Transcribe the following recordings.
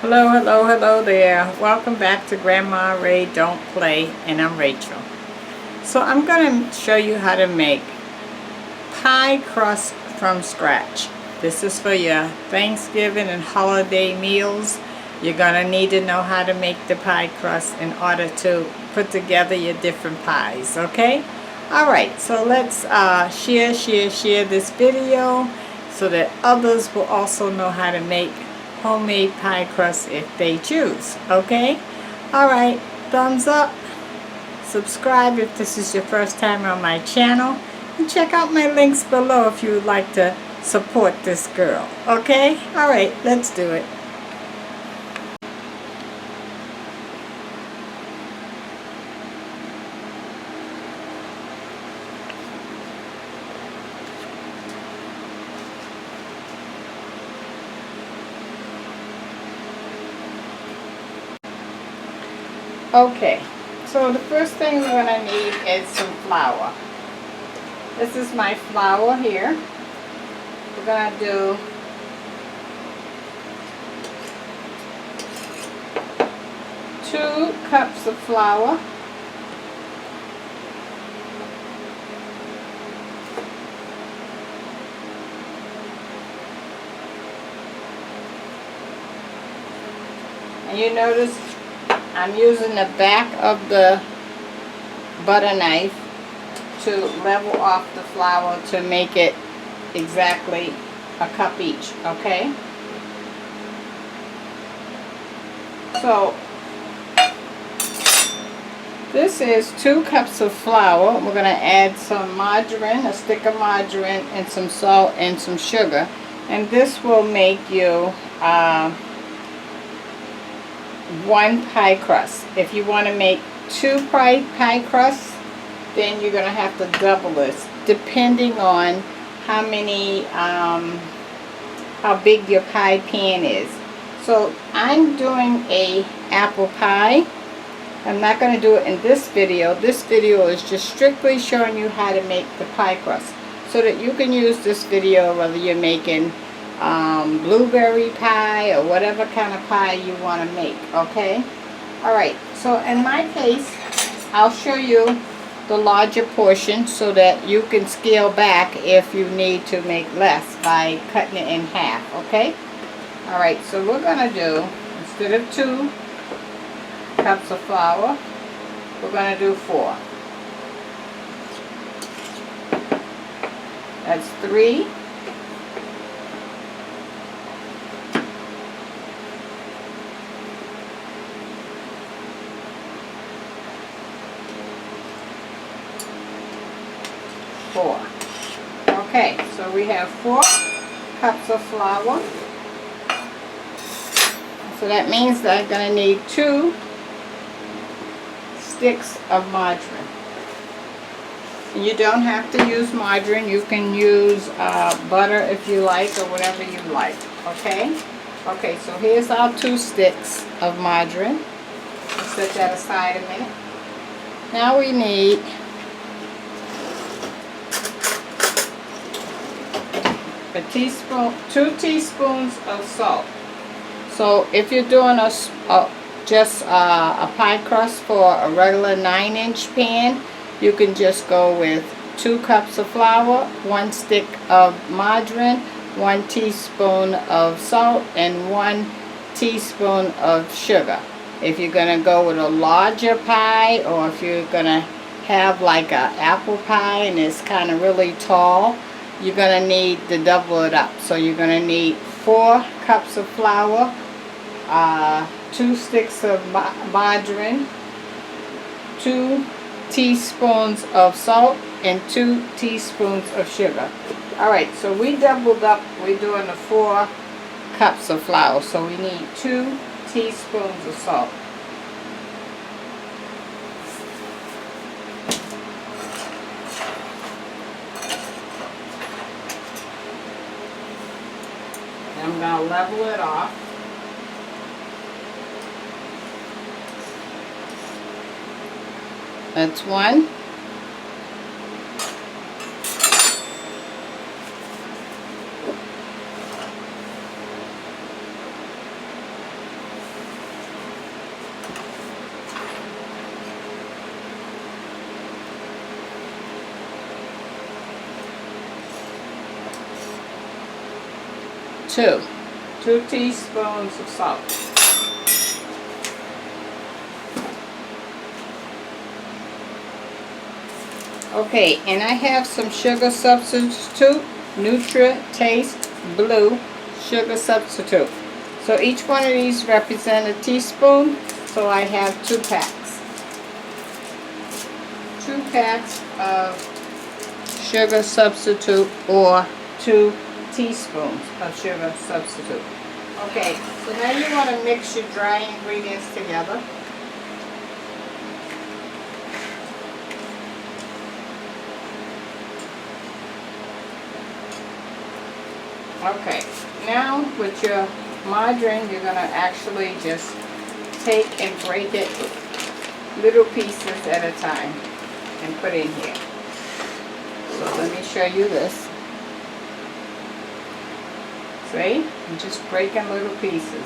Hello, hello, hello there. Welcome back to Grandma Ray Don't Play, and I'm Rachel. So I'm going to show you how to make pie crust from scratch. This is for your Thanksgiving and holiday meals. You're going to need to know how to make the pie crust in order to put together your different pies, okay? Alright, so let's share this video so that others will also know how to make homemade pie crust if they choose, okay? Alright, thumbs up, subscribe if this is your first time on my channel, and check out my links below if you would like to support this girl, okay? Alright, let's do it. Okay, so the first thing we're going to need is some flour. This is my flour here. We're going to do 2 cups of flour. And you notice I'm using the back of the butter knife to level off the flour to make it exactly a cup each, okay? So this is 2 cups of flour. We're going to add some margarine, a stick of margarine, and some salt and some sugar. And this will make you 1 pie crust. If you want to make 2 pie crusts, then you're going to have to double this, depending on how many, how big your pie pan is. So I'm doing a apple pie. I'm not going to do it in this video. This video is just strictly showing you how to make the pie crust, so that you can use this video whether you're making blueberry pie or whatever kind of pie you want to make, okay? Alright, so in my case, I'll show you the larger portion so that you can scale back if you need to make less by cutting it in half, okay? Alright, so we're going to do, instead of 2 cups of flour, we're going to do 4. That's 3. 4. Okay, so we have 4 cups of flour. So that means that I'm going to need 2 sticks of margarine. You don't have to use margarine. You can use butter if you like, or whatever you like, okay? Okay, so here's our 2 sticks of margarine. Let's set that aside a minute. Now we need 2 teaspoons of salt. So if you're doing just a pie crust for a regular 9-inch pan, you can just go with 2 cups of flour, 1 stick of margarine, 1 teaspoon of salt, and 1 teaspoon of sugar. If you're going to go with a larger pie, or if you're going to have like an apple pie and it's kind of really tall, you're going to need to double it up. So you're going to need 4 cups of flour, 2 sticks of margarine, 2 teaspoons of salt, and 2 teaspoons of sugar. Alright, so we doubled up. We're doing the 4 cups of flour. So we need 2 teaspoons of salt. I'm going to level it off. That's 1. 2 teaspoons of salt. Okay, and I have some sugar substitute, Taste Blue sugar substitute. So each one of these represent a teaspoon, so I have 2 packs. 2 packs of sugar substitute, or 2 teaspoons of sugar substitute. Okay, so now you want to mix your dry ingredients together. Okay, now with your margarine, you're going to actually just take and break it little pieces at a time and put in here. So let me show you this. See? I'm just breaking little pieces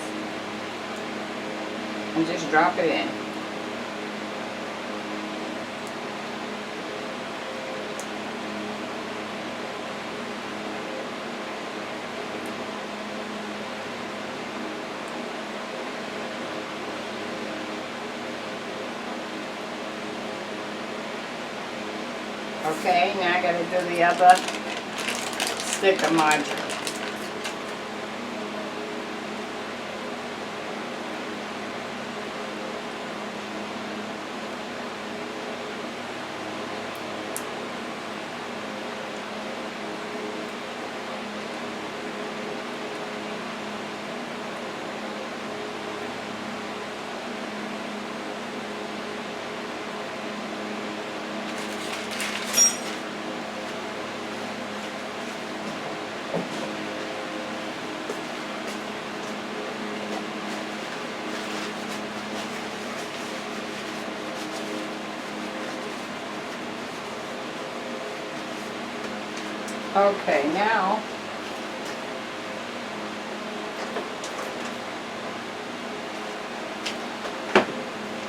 and just drop it in. Okay, now I gotta do the other stick of margarine. Okay, now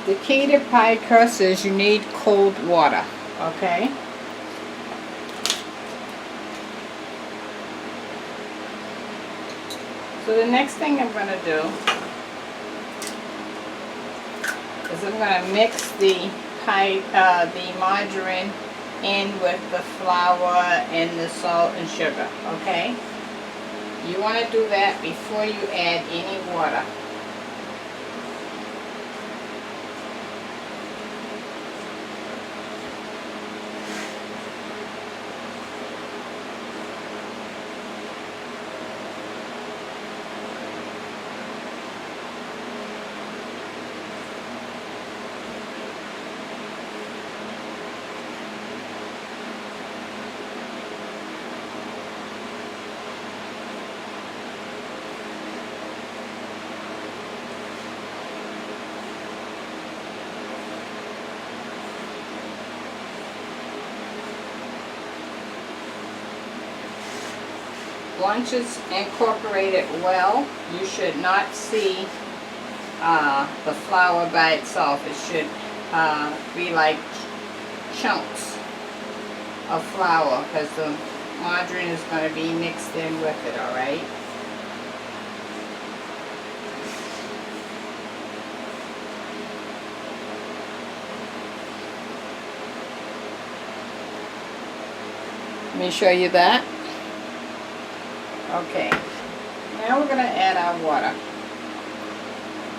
the key to pie crust is you need cold water, okay? So the next thing I'm going to do is I'm going to mix the margarine in with the flour and the salt and sugar, okay? You want to do that before you add any water. Once it's incorporated well, you should not see the flour by itself. It should be like chunks of flour, because the margarine is going to be mixed in with it, alright? Let me show you that. Okay, now we're going to add our water.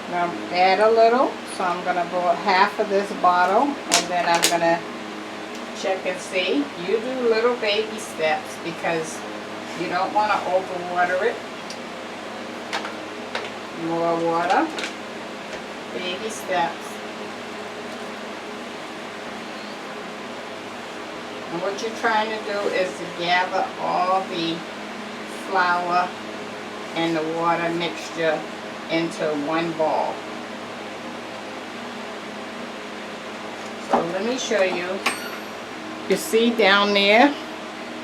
I'm going to add a little, so I'm going to pour half of this bottle, and then I'm going to check and see. You do little baby steps because you don't want to overwater it. More water, baby steps. And what you're trying to do is to gather all the flour and the water mixture into one ball. So let me show you. You see down there,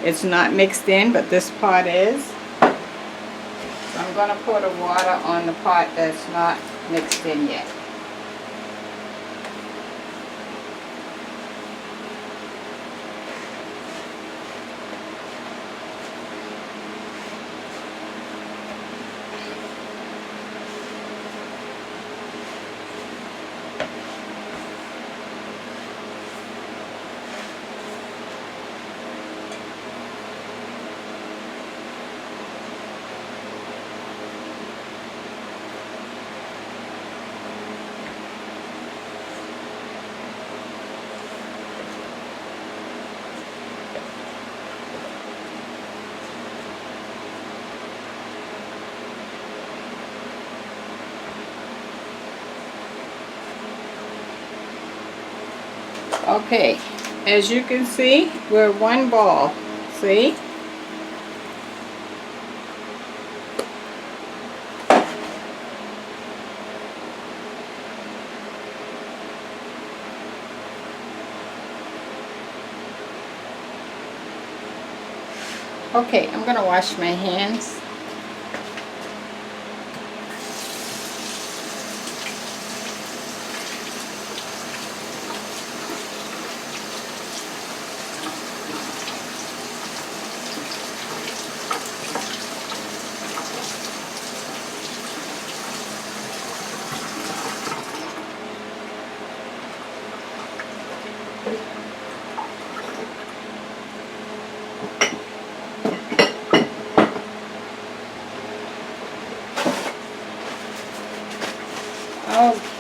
it's not mixed in, but this part is. So I'm going to pour the water on the part that's not mixed in yet. Okay, as you can see, we're one ball. See? Okay, I'm gonna wash my hands.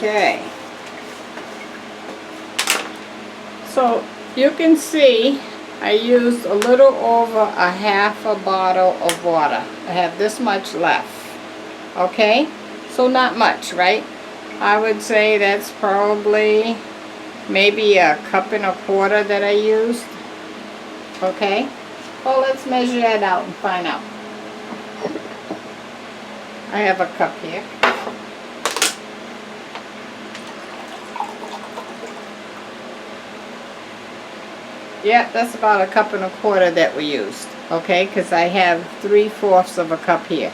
Okay, so you can see I used a little over a half a bottle of water. I have this much left. Okay, so not much, right? I would say that's probably maybe a cup and a quarter that I used. Okay, well, let's measure that out and find out. I have a cup here. Yeah, that's about a cup and a quarter that we used. Okay, because I have 3/4 of a cup here.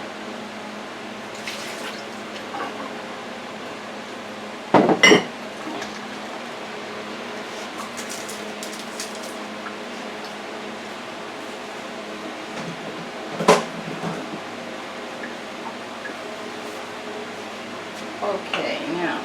Okay, now.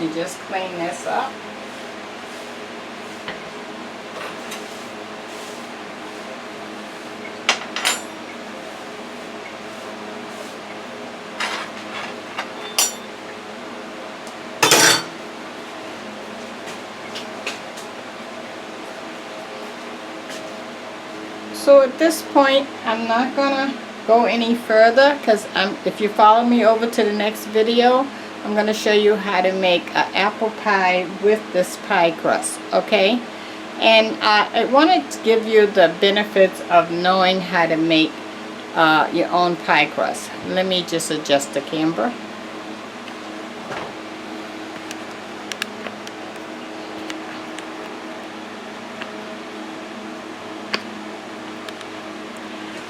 You just clean this up. So at this point, I'm not gonna go any further because if you follow me over to the next video, I'm going to show you how to make an apple pie with this pie crust, okay? And I wanted to give you the benefits of knowing how to make your own pie crust. Let me just adjust the camera.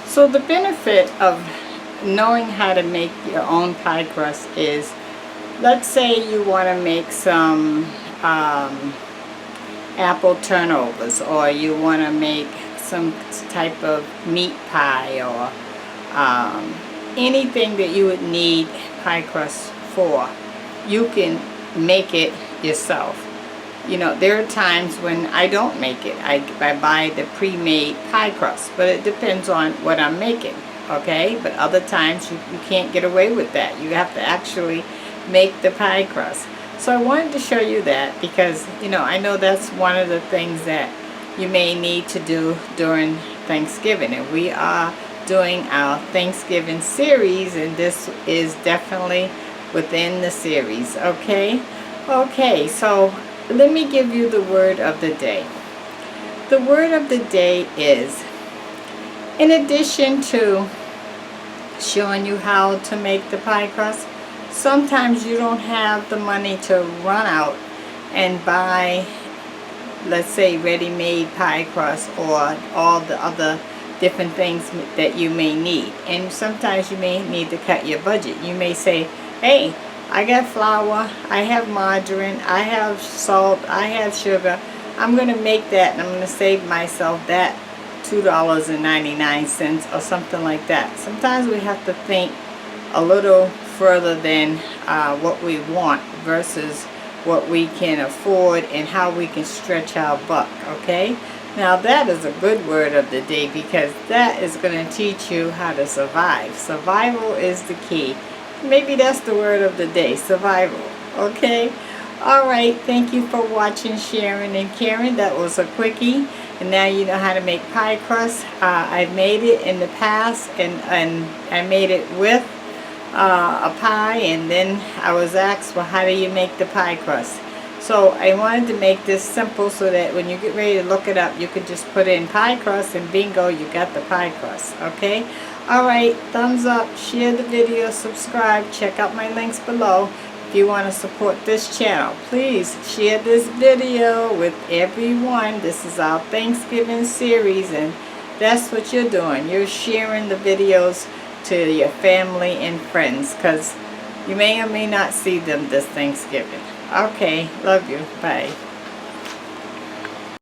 So the benefit of knowing how to make your own pie crust is, let's say you want to make some apple turnovers, or you want to make some type of meat pie, or anything that you would need pie crust for. You can make it yourself. You know, there are times when I don't make it. I buy the pre-made pie crust, but it depends on what I'm making, okay? But other times you can't get away with that. You have to actually make the pie crust. So I wanted to show you that because, you know, I know that's one of the things that you may need to do during Thanksgiving. And we are doing our Thanksgiving series, and this is definitely within the series, okay? Okay, so let me give you the word of the day. The word of the day is, in addition to showing you how to make the pie crust, sometimes you don't have the money to run out and buy, let's say, ready-made pie crust or all the other different things that you may need. And sometimes you may need to cut your budget. You may say, hey, I got flour, I have margarine, I have salt, I have sugar. I'm going to make that and I'm going to save myself that $2.99 or something like that. Sometimes we have to think a little further than what we want versus what we can afford and how we can stretch our buck, okay? Now that is a good word of the day because that is going to teach you how to survive. Survival is the key. Maybe that's the word of the day, survival, okay? Alright, thank you for watching, Sharon and Karen. That was a quickie. And now you know how to make pie crust. I've made it in the past, and I made it with a pie, and then I was asked, well, how do you make the pie crust? So I wanted to make this simple so that when you get ready to look it up, you could just put in pie crust and bingo, you got the pie crust. Okay? Alright, thumbs up, share the video, subscribe, check out my links below. If you want to support this channel, please share this video with everyone. This is our Thanksgiving series, and that's what you're doing. You're sharing the videos to your family and friends, because you may or may not see them this Thanksgiving. Okay, love you. Bye.